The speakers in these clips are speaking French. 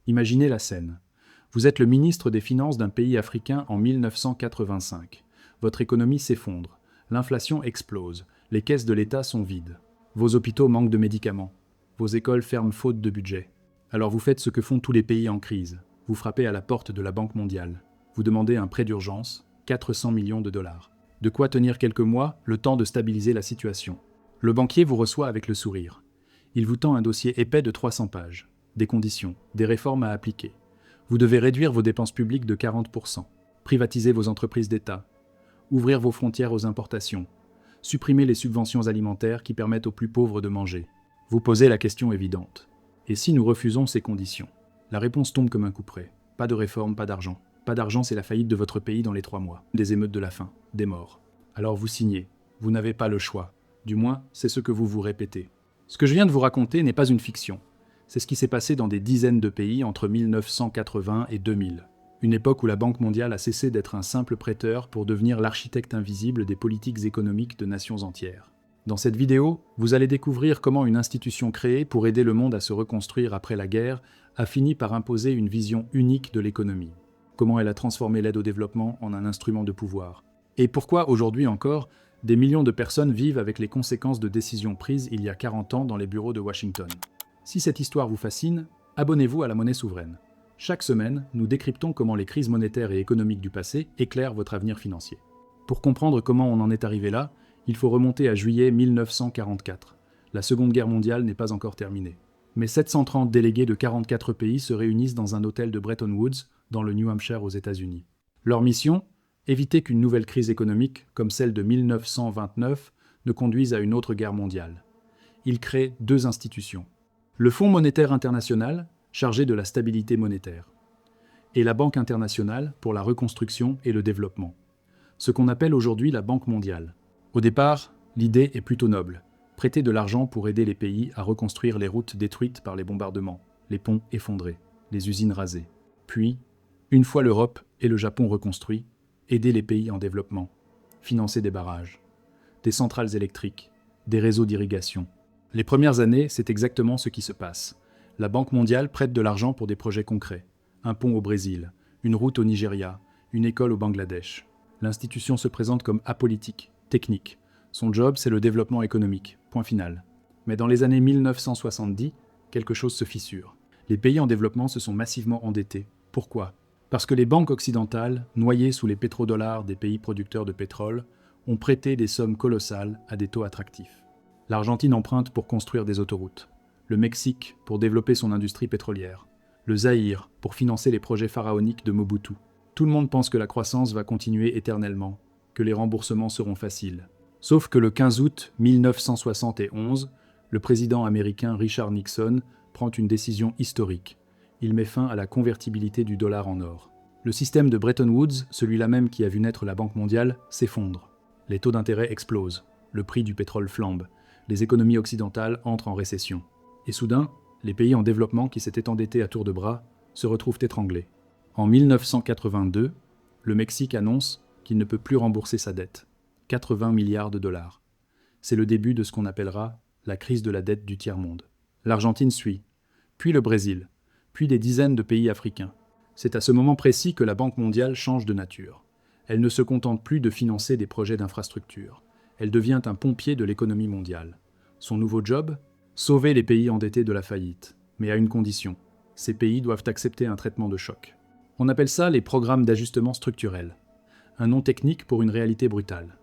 Imaginez la scène. Vous êtes le ministre des Finances d'un pays africain en 1985. Votre économie s'effondre, l'inflation explose, les caisses de l'État sont vides. Vos hôpitaux manquent de médicaments, vos écoles ferment faute de budget. Alors vous faites ce que font tous les pays en crise. Vous frappez à la porte de la Banque mondiale. Vous demandez un prêt d'urgence, 400 millions de dollars. De quoi tenir quelques mois, le temps de stabiliser la situation. Le banquier vous reçoit avec le sourire. Il vous tend un dossier épais de 300 pages. Des conditions, des réformes à appliquer. Vous devez réduire vos dépenses publiques de 40%, privatiser vos entreprises d'État, ouvrir vos frontières aux importations, supprimer les subventions alimentaires qui permettent aux plus pauvres de manger. Vous posez la question évidente. Et si nous refusons ces conditions? La réponse tombe comme un coup près. Pas de réforme, pas d'argent. Pas d'argent, c'est la faillite de votre pays dans les 3 mois. Des émeutes de la faim, des morts. Alors vous signez. Vous n'avez pas le choix. Du moins, c'est ce que vous vous répétez. Ce que je viens de vous raconter n'est pas une fiction. C'est ce qui s'est passé dans des dizaines de pays entre 1980 et 2000. Une époque où la Banque mondiale a cessé d'être un simple prêteur pour devenir l'architecte invisible des politiques économiques de nations entières. Dans cette vidéo, vous allez découvrir comment une institution créée pour aider le monde à se reconstruire après la guerre a fini par imposer une vision unique de l'économie. Comment elle a transformé l'aide au développement en un instrument de pouvoir. Et pourquoi, aujourd'hui encore, des millions de personnes vivent avec les conséquences de décisions prises il y a 40 ans dans les bureaux de Washington. Si cette histoire vous fascine, abonnez-vous à La Monnaie Souveraine. Chaque semaine, nous décryptons comment les crises monétaires et économiques du passé éclairent votre avenir financier. Pour comprendre comment on en est arrivé là, il faut remonter à juillet 1944. La Seconde Guerre mondiale n'est pas encore terminée. Mais 730 délégués de 44 pays se réunissent dans un hôtel de Bretton Woods, dans le New Hampshire aux États-Unis. Leur mission? Éviter qu'une nouvelle crise économique, comme celle de 1929, ne conduise à une autre guerre mondiale. Ils créent 2 institutions. Le Fonds monétaire international, chargé de la stabilité monétaire, et la Banque internationale pour la reconstruction et le développement, ce qu'on appelle aujourd'hui la Banque mondiale. Au départ, l'idée est plutôt noble, prêter de l'argent pour aider les pays à reconstruire les routes détruites par les bombardements, les ponts effondrés, les usines rasées. Puis, une fois l'Europe et le Japon reconstruits, aider les pays en développement, financer des barrages, des centrales électriques, des réseaux d'irrigation. Les premières années, c'est exactement ce qui se passe. La Banque mondiale prête de l'argent pour des projets concrets. Un pont au Brésil, une route au Nigeria, une école au Bangladesh. L'institution se présente comme apolitique, technique. Son job, c'est le développement économique. Point final. Mais dans les années 1970, quelque chose se fissure. Les pays en développement se sont massivement endettés. Pourquoi? Parce que les banques occidentales, noyées sous les pétrodollars des pays producteurs de pétrole, ont prêté des sommes colossales à des taux attractifs. L'Argentine emprunte pour construire des autoroutes. Le Mexique pour développer son industrie pétrolière. Le Zaïre pour financer les projets pharaoniques de Mobutu. Tout le monde pense que la croissance va continuer éternellement, que les remboursements seront faciles. Sauf que le 15 août 1971, le président américain Richard Nixon prend une décision historique. Il met fin à la convertibilité du dollar en or. Le système de Bretton Woods, celui-là même qui a vu naître la Banque mondiale, s'effondre. Les taux d'intérêt explosent. Le prix du pétrole flambe. Les économies occidentales entrent en récession. Et soudain, les pays en développement qui s'étaient endettés à tour de bras se retrouvent étranglés. En 1982, le Mexique annonce qu'il ne peut plus rembourser sa dette. 80 milliards de dollars. C'est le début de ce qu'on appellera la crise de la dette du tiers-monde. L'Argentine suit, puis le Brésil, puis des dizaines de pays africains. C'est à ce moment précis que la Banque mondiale change de nature. Elle ne se contente plus de financer des projets d'infrastructure. Elle devient un pompier de l'économie mondiale. Son nouveau job? Sauver les pays endettés de la faillite, mais à une condition. Ces pays doivent accepter un traitement de choc. On appelle ça les programmes d'ajustement structurel. Un nom technique pour une réalité brutale.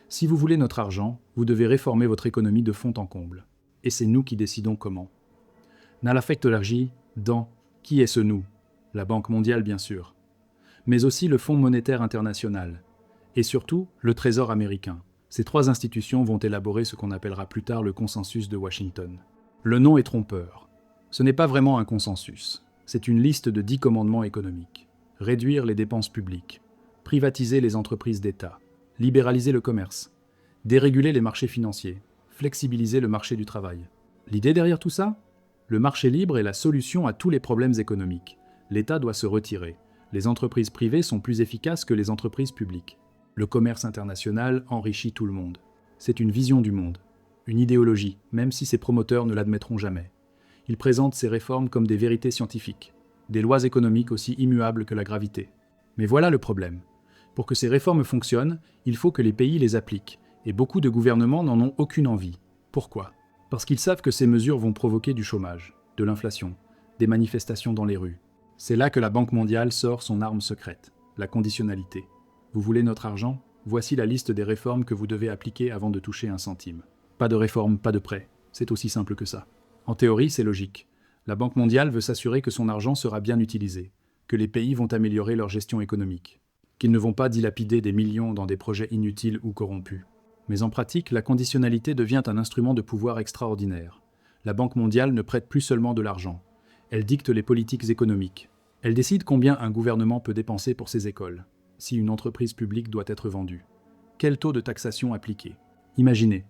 Si vous voulez notre argent, vous devez réformer votre économie de fond en comble. Et c'est nous qui décidons comment. Nella Fektolergi, dans Qui est ce nous? La Banque mondiale, bien sûr. Mais aussi le Fonds monétaire international. Et surtout, le Trésor américain. Ces 3 institutions vont élaborer ce qu'on appellera plus tard le consensus de Washington. Le nom est trompeur. Ce n'est pas vraiment un consensus. C'est une liste de 10 commandements économiques. Réduire les dépenses publiques. Privatiser les entreprises d'État. Libéraliser le commerce. Déréguler les marchés financiers. Flexibiliser le marché du travail. L'idée derrière tout ça? Le marché libre est la solution à tous les problèmes économiques. L'État doit se retirer. Les entreprises privées sont plus efficaces que les entreprises publiques. Le commerce international enrichit tout le monde. C'est une vision du monde, une idéologie, même si ses promoteurs ne l'admettront jamais. Ils présentent ces réformes comme des vérités scientifiques. des lois économiques aussi immuables que la gravité. Mais voilà le problème. Pour que ces réformes fonctionnent, il faut que les pays les appliquent, et beaucoup de gouvernements n'en ont aucune envie. Pourquoi ? Parce qu'ils savent que ces mesures vont provoquer du chômage, de l'inflation, des manifestations dans les rues. C'est là que la Banque mondiale sort son arme secrète, la conditionnalité. Vous voulez notre argent ? Voici la liste des réformes que vous devez appliquer avant de toucher un centime. Pas de réforme, pas de prêt. C'est aussi simple que ça. En théorie, c'est logique. La Banque mondiale veut s'assurer que son argent sera bien utilisé, que les pays vont améliorer leur gestion économique, qu'ils ne vont pas dilapider des millions dans des projets inutiles ou corrompus. Mais en pratique, la conditionnalité devient un instrument de pouvoir extraordinaire. La Banque mondiale ne prête plus seulement de l'argent. Elle dicte les politiques économiques. Elle décide combien un gouvernement peut dépenser pour ses écoles, si une entreprise publique doit être vendue. Quel taux de taxation appliquer ? Imaginez,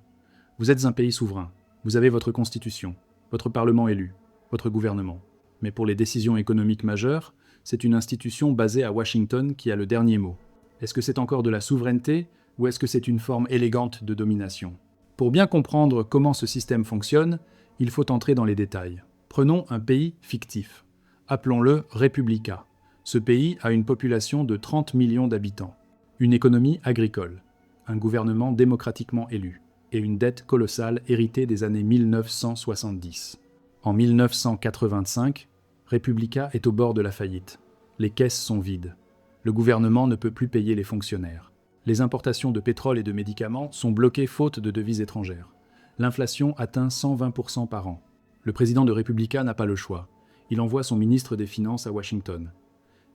vous êtes un pays souverain, vous avez votre constitution, votre parlement élu, votre gouvernement. Mais pour les décisions économiques majeures, c'est une institution basée à Washington qui a le dernier mot. Est-ce que c'est encore de la souveraineté ou est-ce que c'est une forme élégante de domination ? Pour bien comprendre comment ce système fonctionne, il faut entrer dans les détails. Prenons un pays fictif. Appelons-le Republica. Ce pays a une population de 30 millions d'habitants, une économie agricole, un gouvernement démocratiquement élu et une dette colossale héritée des années 1970. En 1985, Republica est au bord de la faillite. Les caisses sont vides. Le gouvernement ne peut plus payer les fonctionnaires. Les importations de pétrole et de médicaments sont bloquées faute de devises étrangères. L'inflation atteint 120% par an. Le président de Republica n'a pas le choix. Il envoie son ministre des Finances à Washington.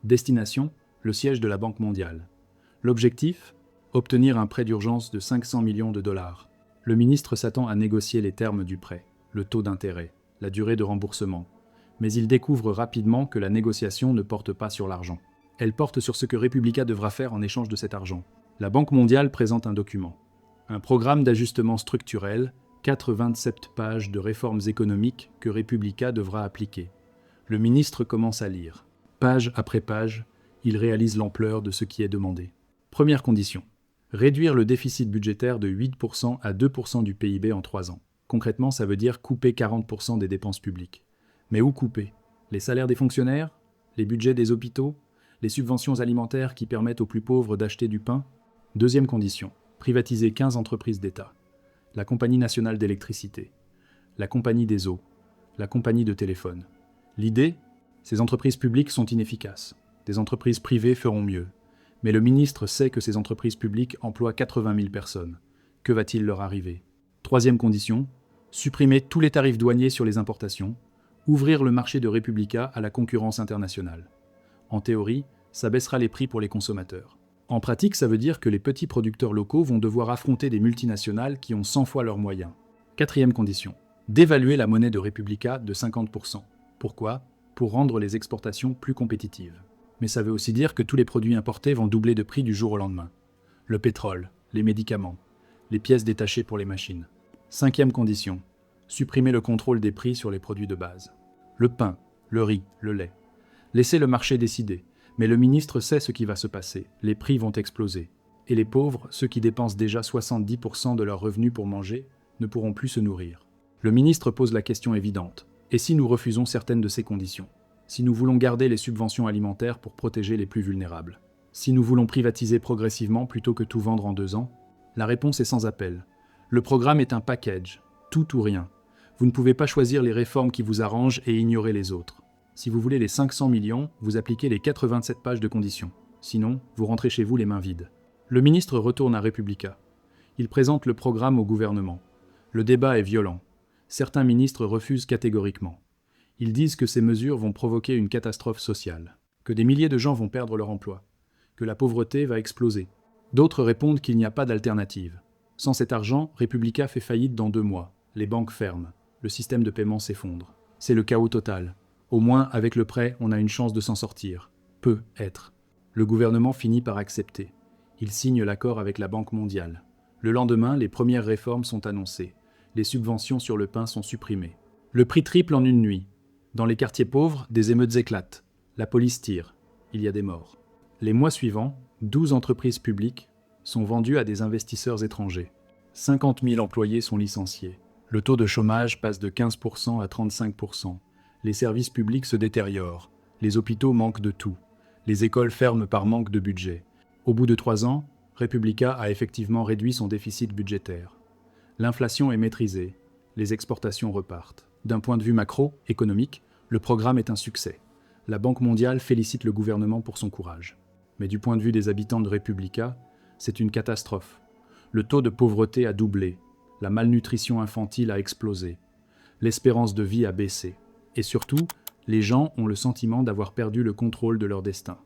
Destination, le siège de la Banque mondiale. L'objectif, obtenir un prêt d'urgence de 500 millions de dollars. Le ministre s'attend à négocier les termes du prêt, le taux d'intérêt, la durée de remboursement. Mais il découvre rapidement que la négociation ne porte pas sur l'argent. Elle porte sur ce que Republica devra faire en échange de cet argent. La Banque mondiale présente un document. Un programme d'ajustement structurel, 87 pages de réformes économiques que Republica devra appliquer. Le ministre commence à lire. Page après page, il réalise l'ampleur de ce qui est demandé. Première condition. Réduire le déficit budgétaire de 8% à 2% du PIB en 3 ans. Concrètement, ça veut dire couper 40% des dépenses publiques. Mais où couper ? Les salaires des fonctionnaires ? Les budgets des hôpitaux ? Les subventions alimentaires qui permettent aux plus pauvres d'acheter du pain ? Deuxième condition. Privatiser 15 entreprises d'État. La Compagnie nationale d'électricité, la Compagnie des eaux, la Compagnie de téléphone. L'idée ? Ces entreprises publiques sont inefficaces. Des entreprises privées feront mieux. Mais le ministre sait que ces entreprises publiques emploient 80 000 personnes. Que va-t-il leur arriver ? Troisième condition, supprimer tous les tarifs douaniers sur les importations, ouvrir le marché de Republica à la concurrence internationale. En théorie, ça baissera les prix pour les consommateurs. En pratique, ça veut dire que les petits producteurs locaux vont devoir affronter des multinationales qui ont 100 fois leurs moyens. Quatrième condition, dévaluer la monnaie de Republica de 50%. Pourquoi ? Pour rendre les exportations plus compétitives. Mais ça veut aussi dire que tous les produits importés vont doubler de prix du jour au lendemain. Le pétrole, les médicaments, les pièces détachées pour les machines. Cinquième condition, supprimer le contrôle des prix sur les produits de base. Le pain, le riz, le lait. Laissez le marché décider. Mais le ministre sait ce qui va se passer. Les prix vont exploser. Et les pauvres, ceux qui dépensent déjà 70% de leurs revenus pour manger, ne pourront plus se nourrir. Le ministre pose la question évidente. Et si nous refusons certaines de ces conditions ? Si nous voulons garder les subventions alimentaires pour protéger les plus vulnérables ? Si nous voulons privatiser progressivement plutôt que tout vendre en 2 ans ? La réponse est sans appel. Le programme est un package, tout ou rien. Vous ne pouvez pas choisir les réformes qui vous arrangent et ignorer les autres. Si vous voulez les 500 millions, vous appliquez les 87 pages de conditions. Sinon, vous rentrez chez vous les mains vides. Le ministre retourne à Republica. Il présente le programme au gouvernement. Le débat est violent. Certains ministres refusent catégoriquement. Ils disent que ces mesures vont provoquer une catastrophe sociale, que des milliers de gens vont perdre leur emploi, que la pauvreté va exploser. D'autres répondent qu'il n'y a pas d'alternative. Sans cet argent, Republica fait faillite dans 2 mois. Les banques ferment. Le système de paiement s'effondre. C'est le chaos total. Au moins, avec le prêt, on a une chance de s'en sortir. Peut-être. Le gouvernement finit par accepter. Il signe l'accord avec la Banque mondiale. Le lendemain, les premières réformes sont annoncées. Les subventions sur le pain sont supprimées. Le prix triple en une nuit. Dans les quartiers pauvres, des émeutes éclatent. La police tire. Il y a des morts. Les mois suivants, 12 entreprises publiques sont vendues à des investisseurs étrangers. 50 000 employés sont licenciés. Le taux de chômage passe de 15% à 35%. Les services publics se détériorent. Les hôpitaux manquent de tout. Les écoles ferment par manque de budget. Au bout de 3 ans, Republica a effectivement réduit son déficit budgétaire. L'inflation est maîtrisée. Les exportations repartent. D'un point de vue macro-économique, le programme est un succès. La Banque mondiale félicite le gouvernement pour son courage. Mais du point de vue des habitants de Republica, c'est une catastrophe. Le taux de pauvreté a doublé. La malnutrition infantile a explosé. L'espérance de vie a baissé. Et surtout, les gens ont le sentiment d'avoir perdu le contrôle de leur destin.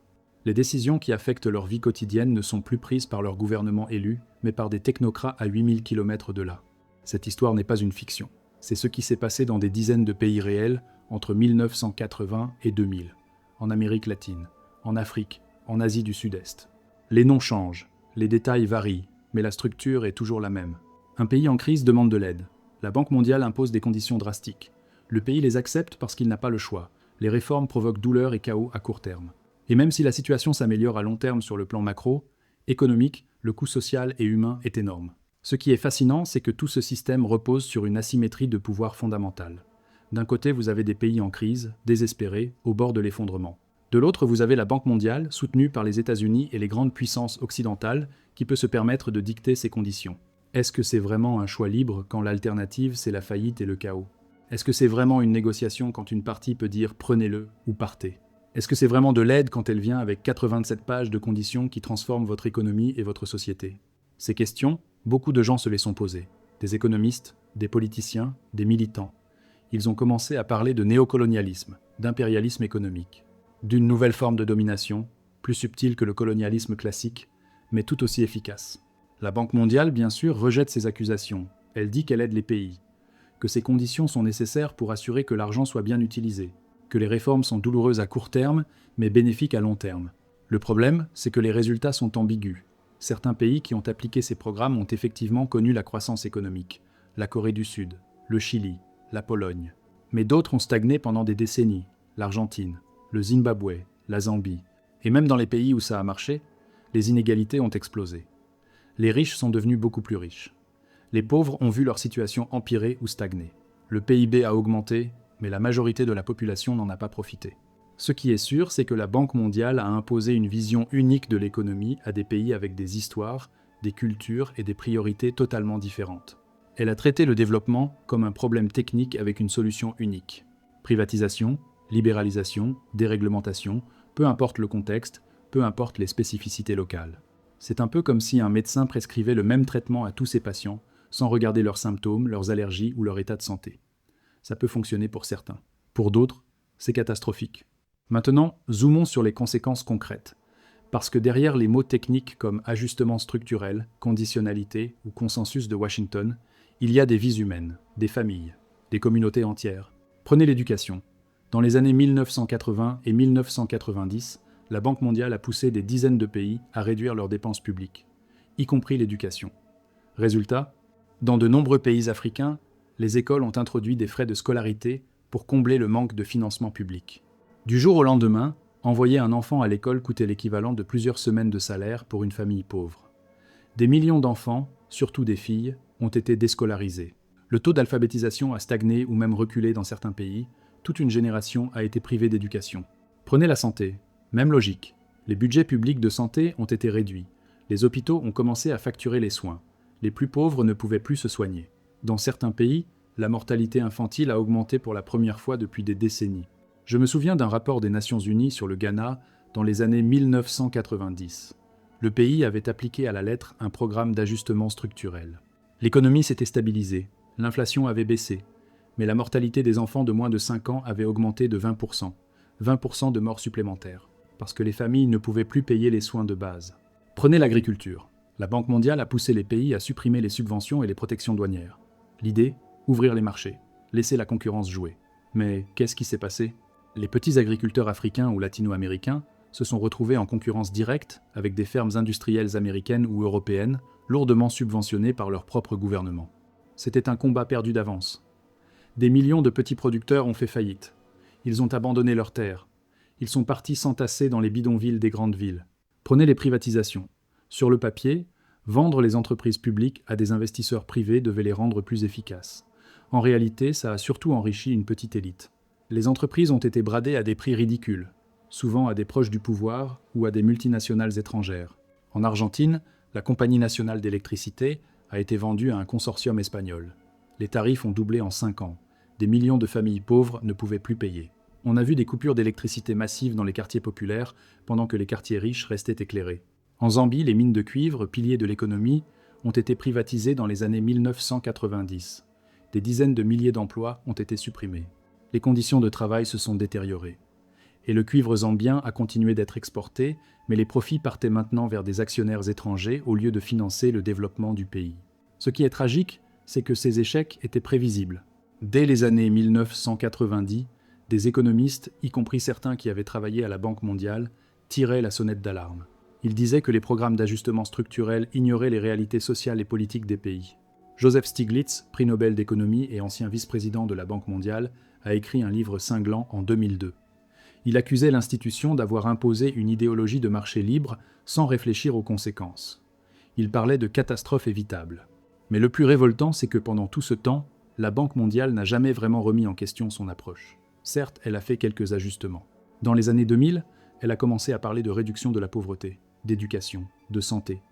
Les décisions qui affectent leur vie quotidienne ne sont plus prises par leur gouvernement élu, mais par des technocrats à 8000 km de là. Cette histoire n'est pas une fiction. C'est ce qui s'est passé dans des dizaines de pays réels entre 1980 et 2000, en Amérique latine, en Afrique, en Asie du Sud-Est. Les noms changent, les détails varient, mais la structure est toujours la même. Un pays en crise demande de l'aide. La Banque mondiale impose des conditions drastiques. Le pays les accepte parce qu'il n'a pas le choix. Les réformes provoquent douleur et chaos à court terme. Et même si la situation s'améliore à long terme sur le plan macro-économique, le coût social et humain est énorme. Ce qui est fascinant, c'est que tout ce système repose sur une asymétrie de pouvoir fondamentale. D'un côté, vous avez des pays en crise, désespérés, au bord de l'effondrement. De l'autre, vous avez la Banque mondiale, soutenue par les États-Unis et les grandes puissances occidentales, qui peut se permettre de dicter ses conditions. Est-ce que c'est vraiment un choix libre quand l'alternative, c'est la faillite et le chaos ? Est-ce que c'est vraiment une négociation quand une partie peut dire « prenez-le » ou « partez » ? Est-ce que c'est vraiment de l'aide quand elle vient avec 87 pages de conditions qui transforment votre économie et votre société ? Ces questions, beaucoup de gens se les sont posées. Des économistes, des politiciens, des militants. Ils ont commencé à parler de néocolonialisme, d'impérialisme économique, d'une nouvelle forme de domination, plus subtile que le colonialisme classique, mais tout aussi efficace. La Banque mondiale, bien sûr, rejette ces accusations. Elle dit qu'elle aide les pays, que ces conditions sont nécessaires pour assurer que l'argent soit bien utilisé, que les réformes sont douloureuses à court terme, mais bénéfiques à long terme. Le problème, c'est que les résultats sont ambigus. Certains pays qui ont appliqué ces programmes ont effectivement connu la croissance économique. La Corée du Sud, le Chili, la Pologne. Mais d'autres ont stagné pendant des décennies. L'Argentine, le Zimbabwe, la Zambie. Et même dans les pays où ça a marché, les inégalités ont explosé. Les riches sont devenus beaucoup plus riches. Les pauvres ont vu leur situation empirer ou stagner. Le PIB a augmenté, mais la majorité de la population n'en a pas profité. Ce qui est sûr, c'est que la Banque mondiale a imposé une vision unique de l'économie à des pays avec des histoires, des cultures et des priorités totalement différentes. Elle a traité le développement comme un problème technique avec une solution unique. Privatisation, libéralisation, déréglementation, peu importe le contexte, peu importe les spécificités locales. C'est un peu comme si un médecin prescrivait le même traitement à tous ses patients, sans regarder leurs symptômes, leurs allergies ou leur état de santé. Ça peut fonctionner pour certains. Pour d'autres, c'est catastrophique. Maintenant, zoomons sur les conséquences concrètes. Parce que derrière les mots techniques comme ajustement structurel, conditionnalité ou consensus de Washington, il y a des vies humaines, des familles, des communautés entières. Prenez l'éducation. Dans les années 1980 et 1990, la Banque mondiale a poussé des dizaines de pays à réduire leurs dépenses publiques, y compris l'éducation. Résultat, dans de nombreux pays africains, les écoles ont introduit des frais de scolarité pour combler le manque de financement public. Du jour au lendemain, envoyer un enfant à l'école coûtait l'équivalent de plusieurs semaines de salaire pour une famille pauvre. Des millions d'enfants, surtout des filles, ont été déscolarisés. Le taux d'alphabétisation a stagné ou même reculé dans certains pays. Toute une génération a été privée d'éducation. Prenez la santé. Même logique. Les budgets publics de santé ont été réduits. Les hôpitaux ont commencé à facturer les soins. Les plus pauvres ne pouvaient plus se soigner. Dans certains pays, la mortalité infantile a augmenté pour la première fois depuis des décennies. Je me souviens d'un rapport des Nations Unies sur le Ghana dans les années 1990. Le pays avait appliqué à la lettre un programme d'ajustement structurel. L'économie s'était stabilisée, l'inflation avait baissé, mais la mortalité des enfants de moins de 5 ans avait augmenté de 20%. 20% de morts supplémentaires, parce que les familles ne pouvaient plus payer les soins de base. Prenez l'agriculture. La Banque mondiale a poussé les pays à supprimer les subventions et les protections douanières. L'idée, ouvrir les marchés, laisser la concurrence jouer. Mais qu'est-ce qui s'est passé ? Les petits agriculteurs africains ou latino-américains se sont retrouvés en concurrence directe avec des fermes industrielles américaines ou européennes, lourdement subventionnées par leur propre gouvernement. C'était un combat perdu d'avance. Des millions de petits producteurs ont fait faillite. Ils ont abandonné leurs terres. Ils sont partis s'entasser dans les bidonvilles des grandes villes. Prenez les privatisations. Sur le papier, vendre les entreprises publiques à des investisseurs privés devait les rendre plus efficaces. En réalité, ça a surtout enrichi une petite élite. Les entreprises ont été bradées à des prix ridicules. souvent à des proches du pouvoir ou à des multinationales étrangères. En Argentine, la Compagnie nationale d'électricité a été vendue à un consortium espagnol. Les tarifs ont doublé en 5 ans. Des millions de familles pauvres ne pouvaient plus payer. On a vu des coupures d'électricité massives dans les quartiers populaires, pendant que les quartiers riches restaient éclairés. En Zambie, les mines de cuivre, piliers de l'économie, ont été privatisées dans les années 1990. Des dizaines de milliers d'emplois ont été supprimés. Les conditions de travail se sont détériorées. Et le cuivre zambien a continué d'être exporté, mais les profits partaient maintenant vers des actionnaires étrangers au lieu de financer le développement du pays. Ce qui est tragique, c'est que ces échecs étaient prévisibles. Dès les années 1990, des économistes, y compris certains qui avaient travaillé à la Banque mondiale, tiraient la sonnette d'alarme. Ils disaient que les programmes d'ajustement structurel ignoraient les réalités sociales et politiques des pays. Joseph Stiglitz, prix Nobel d'économie et ancien vice-président de la Banque mondiale, a écrit un livre cinglant en 2002. Il accusait l'institution d'avoir imposé une idéologie de marché libre sans réfléchir aux conséquences. Il parlait de catastrophe évitable. Mais le plus révoltant, c'est que pendant tout ce temps, la Banque mondiale n'a jamais vraiment remis en question son approche. Certes, elle a fait quelques ajustements. Dans les années 2000, elle a commencé à parler de réduction de la pauvreté, d'éducation, de santé.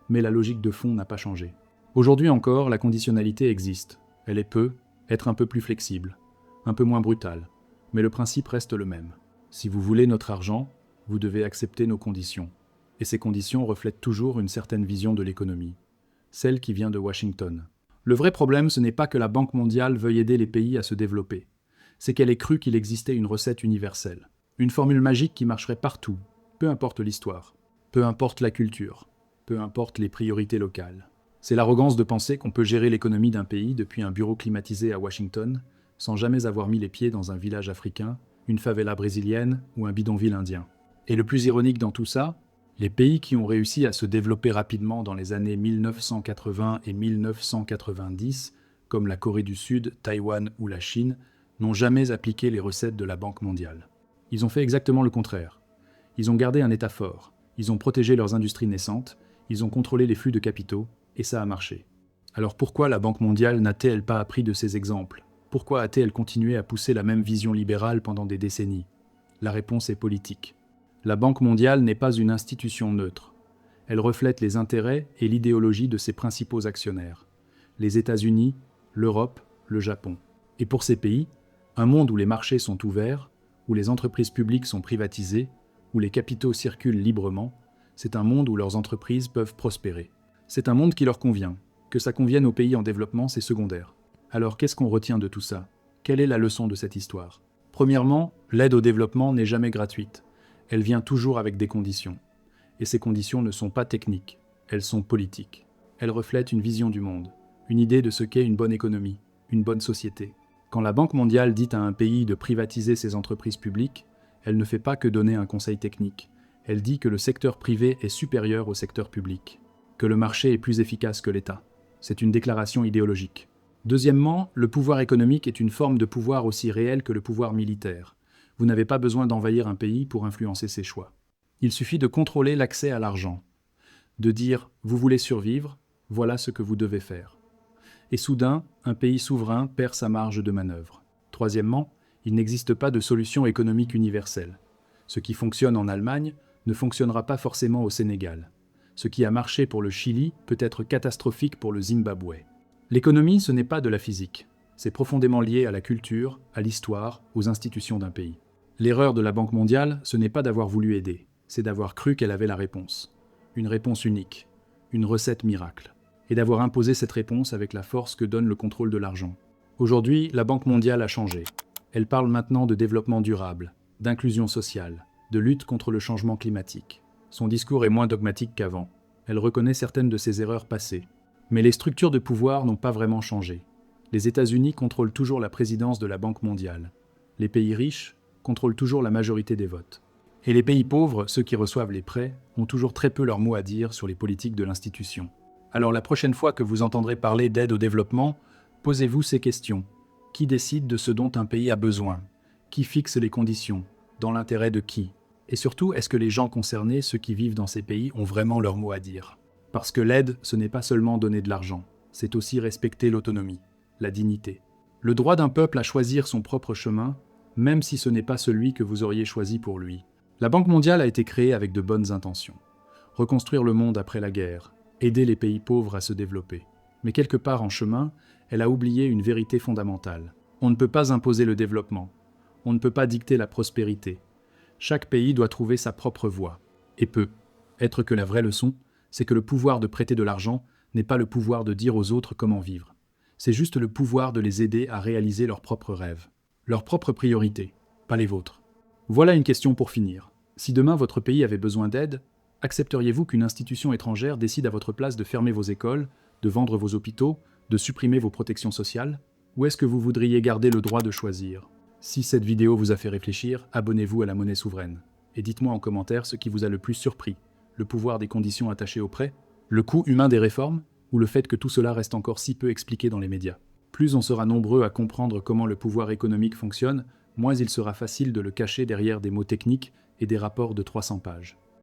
Mais la logique de fond n'a pas changé. Aujourd'hui encore, la conditionnalité existe. Elle peut être un peu plus flexible, un peu moins brutale. Mais le principe reste le même. Si vous voulez notre argent, vous devez accepter nos conditions. Et ces conditions reflètent toujours une certaine vision de l'économie, celle qui vient de Washington. Le vrai problème, ce n'est pas que la Banque mondiale veuille aider les pays à se développer. C'est qu'elle ait cru qu'il existait une recette universelle. Une formule magique qui marcherait partout, peu importe l'histoire, peu importe la culture, peu importe les priorités locales. C'est l'arrogance de penser qu'on peut gérer l'économie d'un pays depuis un bureau climatisé à Washington, sans jamais avoir mis les pieds dans un village africain, une favela brésilienne ou un bidonville indien. Et le plus ironique dans tout ça, les pays qui ont réussi à se développer rapidement dans les années 1980 et 1990, comme la Corée du Sud, Taïwan ou la Chine, n'ont jamais appliqué les recettes de la Banque mondiale. Ils ont fait exactement le contraire. Ils ont gardé un État fort, ils ont protégé leurs industries naissantes, ils ont contrôlé les flux de capitaux, et ça a marché. Alors pourquoi la Banque mondiale n'a-t-elle pas appris de ces exemples ? Pourquoi a-t-elle continué à pousser la même vision libérale pendant des décennies ? La réponse est politique. La Banque mondiale n'est pas une institution neutre. Elle reflète les intérêts et l'idéologie de ses principaux actionnaires, les États-Unis, l'Europe, le Japon. Et pour ces pays, un monde où les marchés sont ouverts, où les entreprises publiques sont privatisées, où les capitaux circulent librement, c'est un monde où leurs entreprises peuvent prospérer. C'est un monde qui leur convient. Que ça convienne aux pays en développement, c'est secondaire. Alors qu'est-ce qu'on retient de tout ça ? Quelle est la leçon de cette histoire ? Premièrement, l'aide au développement n'est jamais gratuite. Elle vient toujours avec des conditions. Et ces conditions ne sont pas techniques, elles sont politiques. Elles reflètent une vision du monde, une idée de ce qu'est une bonne économie, une bonne société. Quand la Banque mondiale dit à un pays de privatiser ses entreprises publiques, elle ne fait pas que donner un conseil technique. Elle dit que le secteur privé est supérieur au secteur public, que le marché est plus efficace que l'État. C'est une déclaration idéologique. Deuxièmement, le pouvoir économique est une forme de pouvoir aussi réelle que le pouvoir militaire. Vous n'avez pas besoin d'envahir un pays pour influencer ses choix. Il suffit de contrôler l'accès à l'argent, de dire « vous voulez survivre, voilà ce que vous devez faire ». Et soudain, un pays souverain perd sa marge de manœuvre. Troisièmement, il n'existe pas de solution économique universelle. Ce qui fonctionne en Allemagne ne fonctionnera pas forcément au Sénégal. Ce qui a marché pour le Chili peut être catastrophique pour le Zimbabwe. L'économie, ce n'est pas de la physique. C'est profondément lié à la culture, à l'histoire, aux institutions d'un pays. L'erreur de la Banque mondiale, ce n'est pas d'avoir voulu aider, c'est d'avoir cru qu'elle avait la réponse. Une réponse unique, une recette miracle. Et d'avoir imposé cette réponse avec la force que donne le contrôle de l'argent. Aujourd'hui, la Banque mondiale a changé. Elle parle maintenant de développement durable, d'inclusion sociale, de lutte contre le changement climatique. Son discours est moins dogmatique qu'avant. Elle reconnaît certaines de ses erreurs passées. Mais les structures de pouvoir n'ont pas vraiment changé. Les États-Unis contrôlent toujours la présidence de la Banque mondiale. Les pays riches contrôlent toujours la majorité des votes. Et les pays pauvres, ceux qui reçoivent les prêts, ont toujours très peu leur mot à dire sur les politiques de l'institution. Alors la prochaine fois que vous entendrez parler d'aide au développement, posez-vous ces questions. Qui décide de ce dont un pays a besoin ? Qui fixe les conditions ? Dans l'intérêt de qui ? Et surtout, est-ce que les gens concernés, ceux qui vivent dans ces pays, ont vraiment leur mot à dire ? Parce que l'aide, ce n'est pas seulement donner de l'argent, c'est aussi respecter l'autonomie, la dignité. Le droit d'un peuple à choisir son propre chemin, même si ce n'est pas celui que vous auriez choisi pour lui. La Banque mondiale a été créée avec de bonnes intentions. Reconstruire le monde après la guerre, aider les pays pauvres à se développer. Mais quelque part en chemin, elle a oublié une vérité fondamentale. On ne peut pas imposer le développement. On ne peut pas dicter la prospérité. Chaque pays doit trouver sa propre voie. Et peut être que la vraie leçon, c'est que le pouvoir de prêter de l'argent n'est pas le pouvoir de dire aux autres comment vivre. C'est juste le pouvoir de les aider à réaliser leurs propres rêves, leurs propres priorités, pas les vôtres. Voilà une question pour finir. Si demain votre pays avait besoin d'aide, accepteriez-vous qu'une institution étrangère décide à votre place de fermer vos écoles, de vendre vos hôpitaux, de supprimer vos protections sociales? Ou est-ce que vous voudriez garder le droit de choisir? Si cette vidéo vous a fait réfléchir, abonnez-vous à la monnaie souveraine. Et dites-moi en commentaire ce qui vous a le plus surpris. Le pouvoir des conditions attachées au prêt? Le coût humain des réformes? Ou le fait que tout cela reste encore si peu expliqué dans les médias? Plus on sera nombreux à comprendre comment le pouvoir économique fonctionne, moins il sera facile de le cacher derrière des mots techniques et des rapports de 300 pages.